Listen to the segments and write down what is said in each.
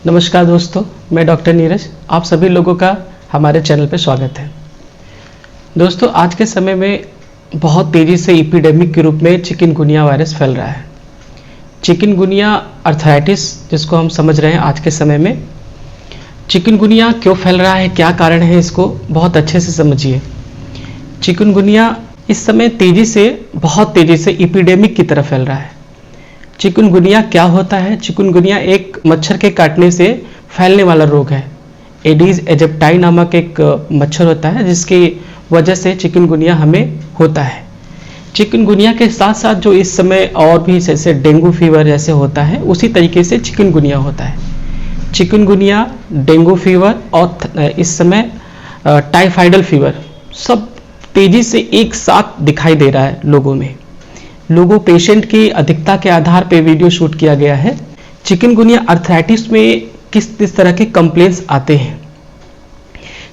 नमस्कार दोस्तों, मैं डॉक्टर नीरज। आप सभी लोगों का हमारे चैनल पर स्वागत है। दोस्तों, आज के समय में बहुत तेज़ी से एपिडेमिक के रूप में चिकनगुनिया वायरस फैल रहा है। चिकनगुनिया आर्थराइटिस जिसको हम समझ रहे हैं आज के समय में। चिकनगुनिया क्यों फैल रहा है, क्या कारण है, इसको बहुत अच्छे से समझिए। चिकनगुनिया इस समय बहुत तेज़ी से एपिडेमिक की तरफ फैल रहा है। चिकनगुनिया क्या होता है? चिकनगुनिया एक मच्छर के काटने से फैलने वाला रोग है। एडीज एजिप्टाई नामक एक मच्छर होता है जिसकी वजह से चिकनगुनिया हमें होता है। चिकनगुनिया के साथ साथ जो इस समय और भी जैसे डेंगू फीवर जैसे होता है, उसी तरीके से चिकनगुनिया होता है। चिकनगुनिया, डेंगू फीवर और इस समय टाइफाइडल फीवर सब तेजी से एक साथ दिखाई दे रहा है लोगों पेशेंट की अधिकता के आधार पर वीडियो शूट किया गया है। चिकनगुनिया आर्थराइटिस में किस तरह के कंप्लेंट्स आते हैं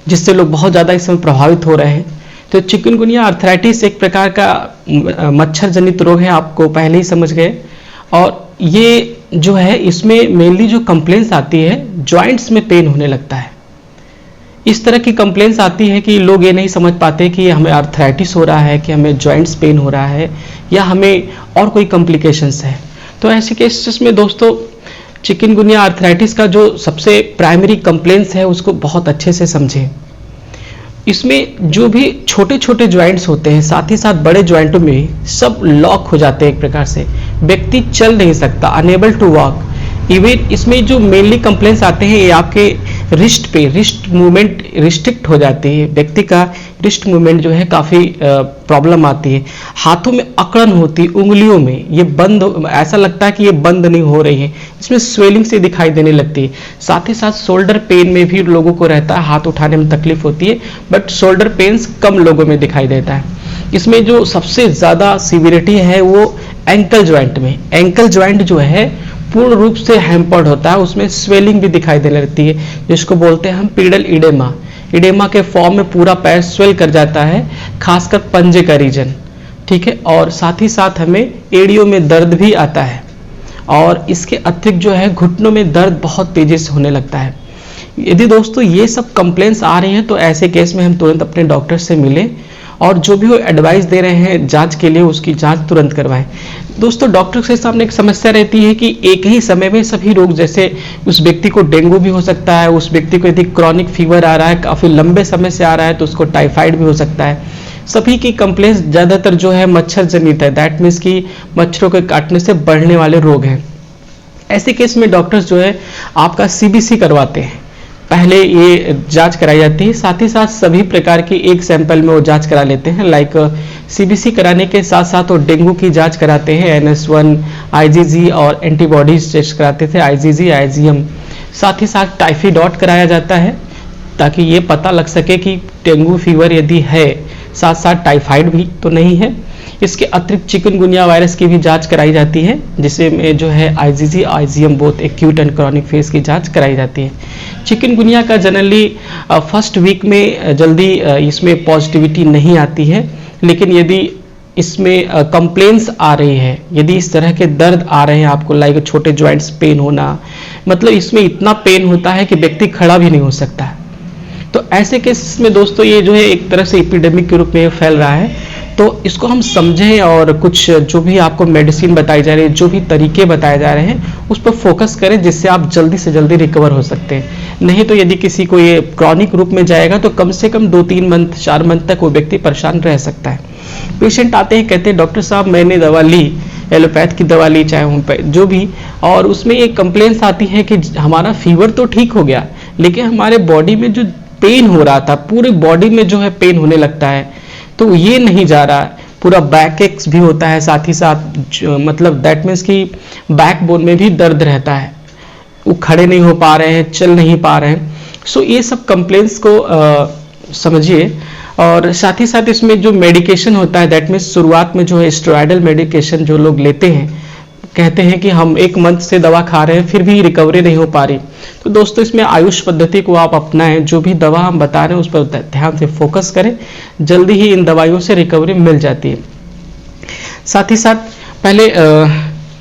जिससे लोग बहुत ज़्यादा इस समय प्रभावित हो रहे हैं। तो चिकनगुनिया आर्थराइटिस एक प्रकार का मच्छर जनित रोग है, आपको पहले ही समझ गए। और ये जो है, इसमें मेनली जो कंप्लेंट्स आती है, जॉइंट्स में पेन होने लगता है। इस तरह की कंप्लेंट्स आती है कि लोग ये नहीं समझ पाते कि हमें आर्थराइटिस हो रहा है, कि हमें जॉइंट्स पेन हो रहा है, या हमें और कोई कॉम्प्लिकेशंस है। तो ऐसे केसेस में दोस्तों, चिकनगुनिया आर्थराइटिस का जो सबसे प्राइमरी कंप्लेंट्स है उसको बहुत अच्छे से समझें। इसमें जो भी छोटे छोटे जॉइंट्स होते हैं, साथ ही साथ बड़े जॉइंटों में सब लॉक हो जाते हैं। एक प्रकार से व्यक्ति चल नहीं सकता, अनेबल टू वॉक। इवन इसमें जो मेनली कंप्लेंट्स आते हैं, ये आपके रिस्ट मूवमेंट रिस्ट्रिक्ट हो जाती है। व्यक्ति का रिस्ट मूवमेंट जो है काफ़ी प्रॉब्लम आती है। हाथों में अकड़न होती है, उंगलियों में ये ऐसा लगता है कि ये बंद नहीं हो रही है। इसमें स्वेलिंग से दिखाई देने लगती है। साथ ही साथ शोल्डर पेन में भी लोगों को रहता है, हाथ उठाने में तकलीफ होती है, बट शोल्डर पेन्स कम लोगों में दिखाई देता है। इसमें जो सबसे ज़्यादा सीवियरिटी है वो एंकल ज्वाइंट में। एंकल ज्वाइंट जो है पूर्ण रूप से हैम्पर्ड होता है, उसमें स्वेलिंग भी दिखाई देने लगती है, जिसको बोलते हैं हम पीडल इडेमा। इडेमा के फॉर्म में पूरा पैर स्वेल कर जाता है, खासकर पंजे का रीजन, ठीक है। और साथ ही साथ हमें एड़ियों में दर्द भी आता है, और इसके अतिरिक्त जो है घुटनों में दर्द बहुत तेजी से होने लगता है। यदि दोस्तों ये सब कंप्लेंट्स आ रही हैं तो ऐसे केस में हम तुरंत अपने डॉक्टर से मिलें, और जो भी वो एडवाइस दे रहे हैं जांच के लिए, उसकी जांच तुरंत करवाएं। दोस्तों, डॉक्टर के सामने एक समस्या रहती है कि एक ही समय में सभी रोग, जैसे उस व्यक्ति को डेंगू भी हो सकता है, उस व्यक्ति को यदि क्रॉनिक फीवर आ रहा है, काफ़ी लंबे समय से आ रहा है, तो उसको टाइफाइड भी हो सकता है। सभी की कंप्लेंट्स ज़्यादातर जो है मच्छर जनित है। दैट मीन्स कि मच्छरों के काटने से बढ़ने वाले रोग हैं। ऐसे केस में डॉक्टर्स जो है आपका सीबीसी करवाते हैं। पहले ये जांच कराई जाती है, साथ ही साथ सभी प्रकार की एक सैंपल में वो जांच करा लेते हैं। लाइक सीबीसी कराने के साथ साथ वो डेंगू की जांच कराते हैं, NS1, IgG और एंटीबॉडीज टेस्ट कराते थे, IgG, IgM। साथ ही साथ टाइफाइड कराया जाता है ताकि ये पता लग सके कि डेंगू फीवर यदि है, साथ साथ टाइफाइड भी तो नहीं है। इसके अतिरिक्त चिकनगुनिया वायरस की भी जांच कराई जाती है, जिसे में जो है IgG, IgM both acute and chronic phase की जांच कराई जाती है। चिकनगुनिया का जनरली फर्स्ट वीक में जल्दी इसमें पॉजिटिविटी नहीं आती है, लेकिन यदि इसमें कंप्लेंट्स आ रही है, यदि इस तरह के दर्द आ रहे हैं आपको, लाइक छोटे जॉइंट्स पेन होना, मतलब इसमें इतना पेन होता है कि व्यक्ति खड़ा भी नहीं हो सकता है, तो ऐसे केस में दोस्तों ये जो है एक तरह से एपिडेमिक के रूप में फैल रहा है। तो इसको हम समझें और कुछ जो भी आपको मेडिसिन बताई जा रही है, जो भी तरीके बताए जा रहे हैं, उस पर फोकस करें, जिससे आप जल्दी से जल्दी रिकवर हो सकते हैं। नहीं तो यदि किसी को ये क्रॉनिक रूप में जाएगा तो कम से कम 2-3 मंथ 4 मंथ तक वो व्यक्ति परेशान रह सकता है। पेशेंट आते हैं, कहते हैं डॉक्टर साहब मैंने दवा ली, एलोपैथ की दवा ली, चाहे होम्योपैथ जो भी, और उसमें एक कंप्लेंट्स आती है कि हमारा फीवर तो ठीक हो गया, लेकिन हमारे बॉडी में जो पेन हो रहा था, पूरे बॉडी में जो है पेन होने लगता है, तो ये नहीं जा रहा है। पूरा बैक एक्स भी होता है, साथ ही साथ मतलब दैट मीन्स कि बैक बोन में भी दर्द रहता है, वो खड़े नहीं हो पा रहे हैं, चल नहीं पा रहे हैं। सो ये सब कंप्लेंट्स को समझिए। और साथ ही साथ इसमें जो मेडिकेशन होता है, दैट मीन्स शुरुआत में जो है स्टेरॉइडल मेडिकेशन जो लोग लेते हैं, कहते हैं कि हम 1 मंथ से दवा खा रहे हैं फिर भी रिकवरी नहीं हो पा रही। तो दोस्तों, इसमें आयुष पद्धति को आप अपनाएं, जो भी दवा हम बता रहे हैं उस पर ध्यान से फोकस करें, जल्दी ही इन दवाइयों से रिकवरी मिल जाती है। साथ ही साथ पहले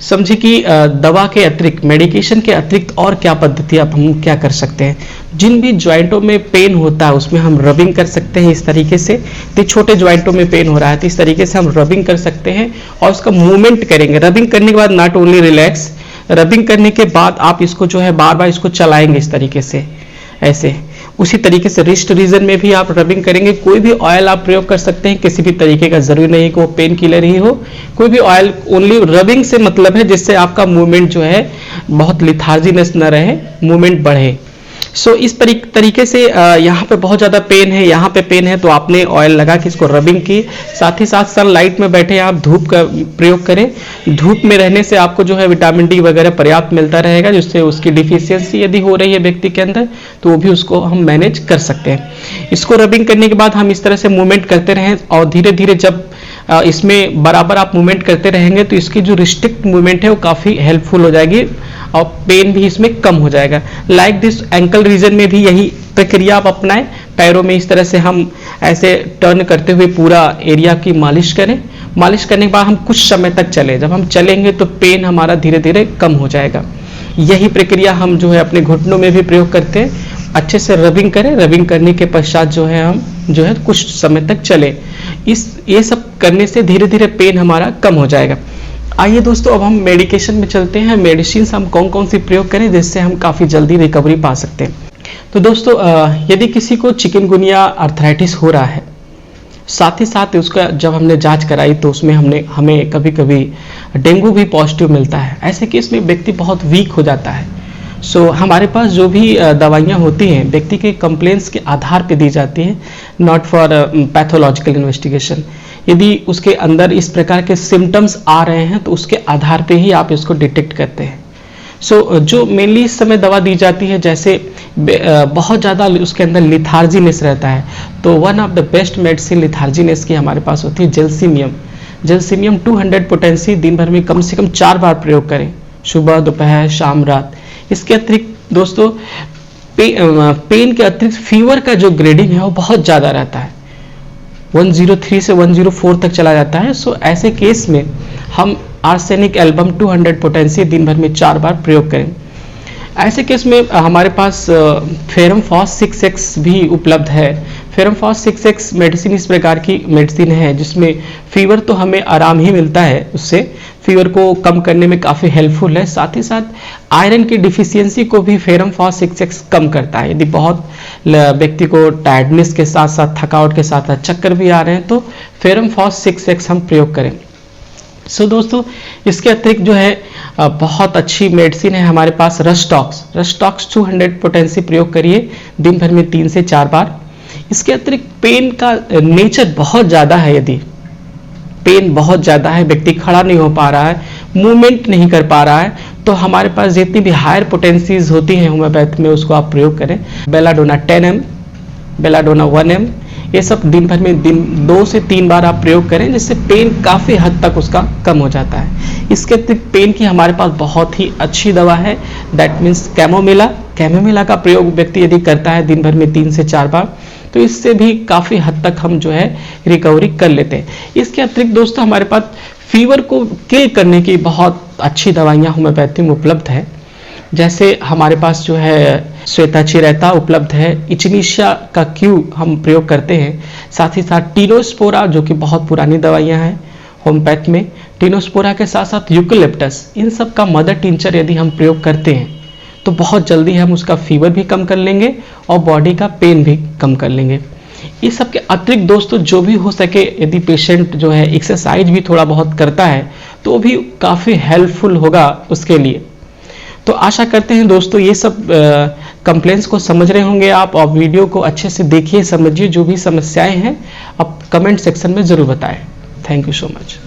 समझिए कि दवा के अतिरिक्त, मेडिकेशन के अतिरिक्त और क्या पद्धति अब हम क्या कर सकते हैं। जिन भी ज्वाइंटों में पेन होता है उसमें हम रबिंग कर सकते हैं इस तरीके से। तो छोटे ज्वाइंटों में पेन हो रहा है तो इस तरीके से हम रबिंग कर सकते हैं और उसका मूवमेंट करेंगे। रबिंग करने के बाद नॉट ओनली रिलैक्स, रबिंग करने के बाद आप इसको जो है बार बार इसको चलाएंगे इस तरीके से, ऐसे। उसी तरीके से रिस्ट रीजन में भी आप रबिंग करेंगे। कोई भी ऑयल आप प्रयोग कर सकते हैं, किसी भी तरीके का जरूरी नहीं कि वो पेन किलर ही हो। कोई भी ऑयल, ओनली रबिंग से मतलब है जिससे आपका मूवमेंट जो है बहुत लिथार्जीनेस न रहे, मूवमेंट बढ़े। सो इस तरीके से यहाँ पे बहुत ज़्यादा पेन है, यहाँ पे पेन है, तो आपने ऑयल लगा के इसको रबिंग की। साथ ही साथ सनलाइट में बैठे आप धूप का प्रयोग करें। धूप में रहने से आपको जो है विटामिन डी वगैरह पर्याप्त मिलता रहेगा, जिससे उसकी डिफिशियंसी यदि हो रही है व्यक्ति के अंदर तो वो भी उसको हम मैनेज कर सकते हैं। इसको रबिंग करने के बाद हम इस तरह से मूवमेंट करते रहें और धीरे धीरे जब इसमें बराबर आप मूवमेंट करते रहेंगे तो इसकी जो रिस्ट्रिक्ट मूवमेंट है वो काफ़ी हेल्पफुल हो जाएगी और पेन भी इसमें कम हो जाएगा। लाइक दिस एंकल रीजन में भी यही प्रक्रिया आप अपनाएं। पैरों में इस तरह से हम ऐसे टर्न करते हुए पूरा एरिया की मालिश करें। मालिश करने के बाद हम कुछ समय तक चलें। जब हम चलेंगे तो पेन हमारा धीरे धीरे कम हो जाएगा। यही प्रक्रिया हम जो है अपने घुटनों में भी प्रयोग करते हैं। अच्छे से रबिंग करें। रबिंग करने के पश्चात जो है हम जो है कुछ समय तक चले। ये सब करने से धीरे धीरे पेन हमारा कम हो जाएगा। आइए दोस्तों, अब हम मेडिकेशन में चलते हैं। मेडिसिन हम कौन कौन सी प्रयोग करें जिससे हम काफ़ी जल्दी रिकवरी पा सकते हैं। तो दोस्तों, यदि किसी को चिकनगुनिया अर्थराइटिस हो रहा है, साथ ही साथ उसका जब हमने जांच कराई तो उसमें हमें कभी कभी डेंगू भी पॉजिटिव मिलता है। ऐसे केस में व्यक्ति बहुत वीक हो जाता है। सो हमारे पास जो भी दवाइयाँ होती हैं व्यक्ति के कंप्लेंट्स के आधार पे दी जाती हैं, नॉट फॉर पैथोलॉजिकल इन्वेस्टिगेशन। यदि उसके अंदर इस प्रकार के सिम्टम्स आ रहे हैं तो उसके आधार पे ही आप इसको डिटेक्ट करते हैं। सो जो मेनली इस समय दवा दी जाती है, जैसे बहुत ज़्यादा उसके अंदर लिथार्जीनेस रहता है, तो one of the best medicine लिथार्जीनेस की हमारे पास होती है जेल्सिमियम। जेल्सिमियम 200 पोटेंसी दिन भर में कम से कम 4 बार प्रयोग करें, सुबह, दोपहर, शाम, रात। इसके अतिरिक्त दोस्तों पेन के अतिरिक्त फीवर का जो ग्रेडिंग है वो बहुत ज़्यादा रहता है, 103 से 104 तक चला जाता है। सो ऐसे केस में हम आर्सेनिक एल्बम 200 पोटेंसी दिन भर में 4 बार प्रयोग करें। ऐसे केस में हमारे पास फेरम फॉस 6x भी उपलब्ध है। फेरम फॉस 6x मेडिसिन इस प्रकार की मेडिसिन है जिसमें फीवर तो हमें आराम ही मिलता है, उससे फीवर को कम करने में काफ़ी हेल्पफुल है। साथ ही साथ आयरन की डिफिशियंसी को भी फेरम फॉस 6x कम करता है। यदि बहुत व्यक्ति को टायर्डनेस के साथ साथ थकावट के साथ साथ चक्कर भी आ रहे हैं तो फेरम फॉस 6x हम प्रयोग करें। सो दोस्तों, इसके अतिरिक्त जो है बहुत अच्छी मेडिसिन है हमारे पास रस्टॉक्स। रस्टॉक्स 200 पोटेंसी प्रयोग करिए दिन भर में 3 से 4 बार। इसके अतिरिक्त पेन का नेचर बहुत ज़्यादा है, यदि पेन बहुत ज़्यादा है, व्यक्ति खड़ा नहीं हो पा रहा है, मूवमेंट नहीं कर पा रहा है, तो हमारे पास जितनी भी हायर पोटेंसीज होती हैं होम्योपैथ में उसको आप प्रयोग करें। बेलाडोना 10 ml, बेलाडोना 1 ml, ये सब दिन भर में 2 से 3 बार आप प्रयोग करें, जिससे पेन काफ़ी हद तक उसका कम हो जाता है। इसके अतिरिक्त पेन की हमारे पास बहुत ही अच्छी दवा है, दैट मीन्स कैमोमिला। कैमोमिला का प्रयोग व्यक्ति यदि करता है दिन भर में 3 से 4 बार तो इससे भी काफ़ी हद तक हम जो है रिकवरी कर लेते हैं। इसके अतिरिक्त दोस्तों हमारे पास फीवर को क्लियर करने की बहुत अच्छी दवाइयाँ होम्योपैथी में उपलब्ध है। जैसे हमारे पास जो है श्वेताचिरेता उपलब्ध है, इचनीशिया का क्यू हम प्रयोग करते हैं। साथ ही साथ टीनोस्पोरा जो कि बहुत पुरानी दवाइयाँ हैं होम्योपैथ में, टीनोस्पोरा के साथ साथ यूकेलिप्टस, इन सब का मदर टिंचर यदि हम प्रयोग करते हैं तो बहुत जल्दी हम उसका फीवर भी कम कर लेंगे और बॉडी का पेन भी कम कर लेंगे। इस सब के अतिरिक्त दोस्तों जो भी हो सके, यदि पेशेंट जो है एक्सरसाइज भी थोड़ा बहुत करता है तो भी काफ़ी हेल्पफुल होगा उसके लिए। तो आशा करते हैं दोस्तों ये सब कंप्लेंट्स को समझ रहे होंगे आप, और वीडियो को अच्छे से देखिए, समझिए। जो भी समस्याएं हैं आप कमेंट सेक्शन में ज़रूर बताएं। Thank you so much.